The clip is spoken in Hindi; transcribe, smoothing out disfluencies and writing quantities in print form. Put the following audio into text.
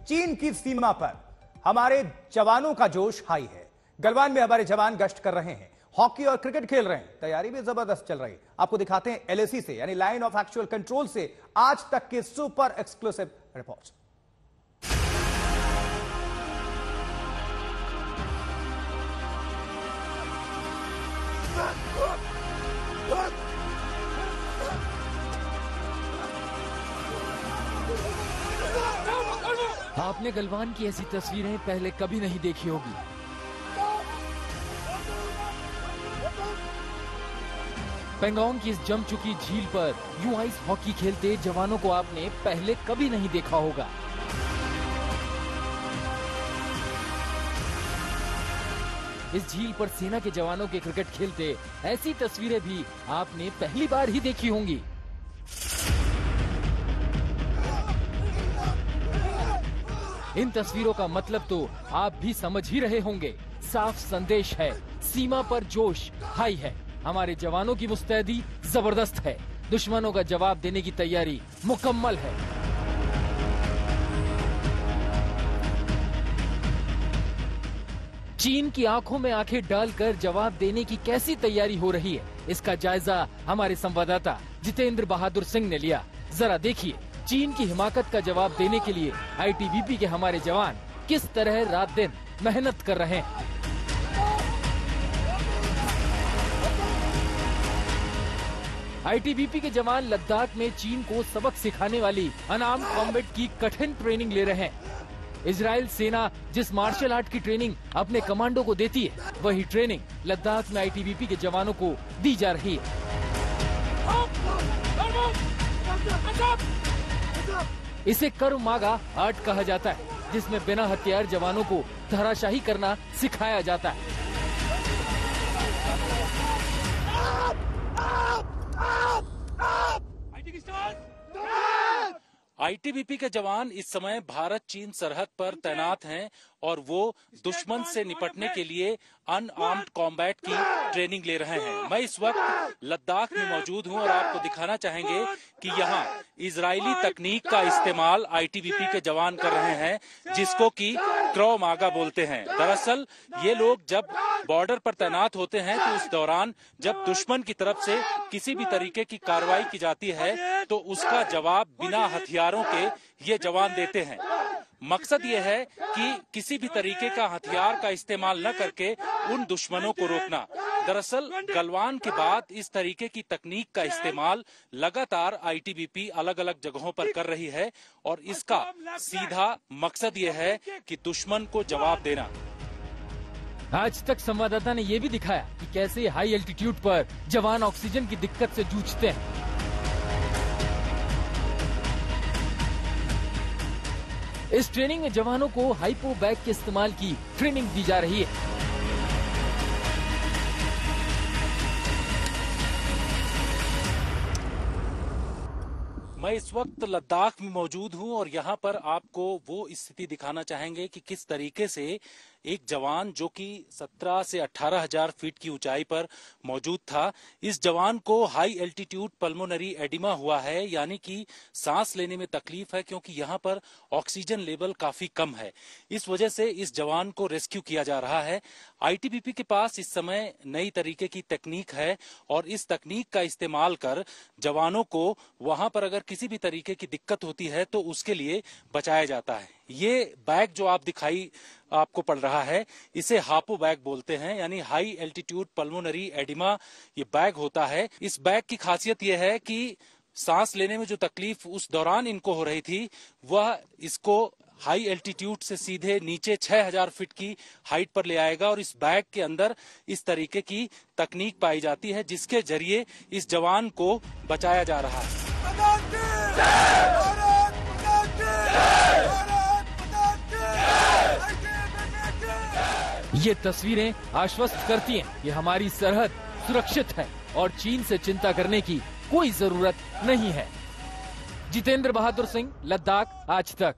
चीन की सीमा पर हमारे जवानों का जोश हाई है। गलवान में हमारे जवान गश्त कर रहे हैं, हॉकी और क्रिकेट खेल रहे हैं, तैयारी भी जबरदस्त चल रही है। आपको दिखाते हैं एलएसी से यानी लाइन ऑफ एक्चुअल कंट्रोल से आज तक की सुपर एक्सक्लूसिव रिपोर्ट। आपने गलवान की ऐसी तस्वीरें पहले कभी नहीं देखी होगी। पेंगोंग की इस जम चुकी झील पर यूं आइस हॉकी खेलते जवानों को आपने पहले कभी नहीं देखा होगा। इस झील पर सेना के जवानों के क्रिकेट खेलते ऐसी तस्वीरें भी आपने पहली बार ही देखी होंगी। इन तस्वीरों का मतलब तो आप भी समझ ही रहे होंगे। साफ संदेश है, सीमा पर जोश हाई है, हमारे जवानों की मुस्तैदी जबरदस्त है, दुश्मनों का जवाब देने की तैयारी मुकम्मल है। चीन की आंखों में आंखें डालकर जवाब देने की कैसी तैयारी हो रही है, इसका जायजा हमारे संवाददाता जितेंद्र बहादुर सिंह ने लिया। जरा देखिए, चीन की हिमाकत का जवाब देने के लिए आईटीबीपी के हमारे जवान किस तरह रात दिन मेहनत कर रहे हैं। आईटीबीपी के जवान लद्दाख में चीन को सबक सिखाने वाली अनआर्म्ड कॉम्बैट की कठिन ट्रेनिंग ले रहे हैं। इजराइल सेना जिस मार्शल आर्ट की ट्रेनिंग अपने कमांडो को देती है, वही ट्रेनिंग लद्दाख में आईटीबीपी के जवानों को दी जा रही है। इसे कर्व मागा आर्ट कहा जाता है, जिसमें बिना हथियार जवानों को धराशाही करना सिखाया जाता है। आईटीबीपी के जवान इस समय भारत चीन सरहद पर तैनात हैं और वो दुश्मन से निपटने के लिए अनआर्म्ड कॉम्बैट की ट्रेनिंग ले रहे हैं। मैं इस वक्त लद्दाख में मौजूद हूं और आपको दिखाना चाहेंगे कि यहाँ इजरायली तकनीक का इस्तेमाल आईटीबीपी के जवान कर रहे हैं, जिसको कि क्रॉ मागा बोलते हैं। दरअसल ये लोग जब बॉर्डर पर तैनात होते हैं तो उस दौरान जब दुश्मन की तरफ से किसी भी तरीके की कार्रवाई की जाती है तो उसका जवाब बिना हथियारों के ये जवान देते हैं। मकसद ये है कि किसी भी तरीके का हथियार का इस्तेमाल न करके उन दुश्मनों को रोकना। दरअसल गलवान के बाद इस तरीके की तकनीक का इस्तेमाल लगातार आईटीबीपी अलग अलग जगहों पर कर रही है और इसका सीधा मकसद ये है कि दुश्मन को जवाब देना। आज तक संवाददाता ने यह भी दिखाया कि कैसे हाई एल्टीट्यूड पर जवान ऑक्सीजन की दिक्कत से जूझते हैं। इस ट्रेनिंग में जवानों को हाइपो बैग के इस्तेमाल की ट्रेनिंग दी जा रही है। मैं इस वक्त लद्दाख में मौजूद हूं और यहाँ पर आपको वो स्थिति दिखाना चाहेंगे कि किस तरीके से एक जवान जो कि 17 से 18,000 फीट की ऊंचाई पर मौजूद था, इस जवान को हाई एल्टीट्यूड पल्मोनरी एडिमा हुआ है, यानी कि सांस लेने में तकलीफ है क्योंकि यहाँ पर ऑक्सीजन लेवल काफी कम है। इस वजह से इस जवान को रेस्क्यू किया जा रहा है। आईटीबीपी के पास इस समय नई तरीके की तकनीक है और इस तकनीक का इस्तेमाल कर जवानों को वहां पर अगर किसी भी तरीके की दिक्कत होती है तो उसके लिए बचाया जाता है। ये बैग जो आप दिखाई आपको पड़ रहा है, इसे हापो बैग बोलते हैं, यानी हाई एल्टीट्यूड पल्मोनरी एडिमा ये बैग होता है। इस बैग की खासियत यह है कि सांस लेने में जो तकलीफ उस दौरान इनको हो रही थी, वह इसको हाई एल्टीट्यूड से सीधे नीचे 6,000 फीट की हाइट पर ले आएगा और इस बैग के अंदर इस तरीके की तकनीक पाई जाती है जिसके जरिए इस जवान को बचाया जा रहा है। ये तस्वीरें आश्वस्त करती हैं कि हमारी सरहद सुरक्षित है और चीन से चिंता करने की कोई जरूरत नहीं है। जितेंद्र बहादुर सिंह, लद्दाख आज तक।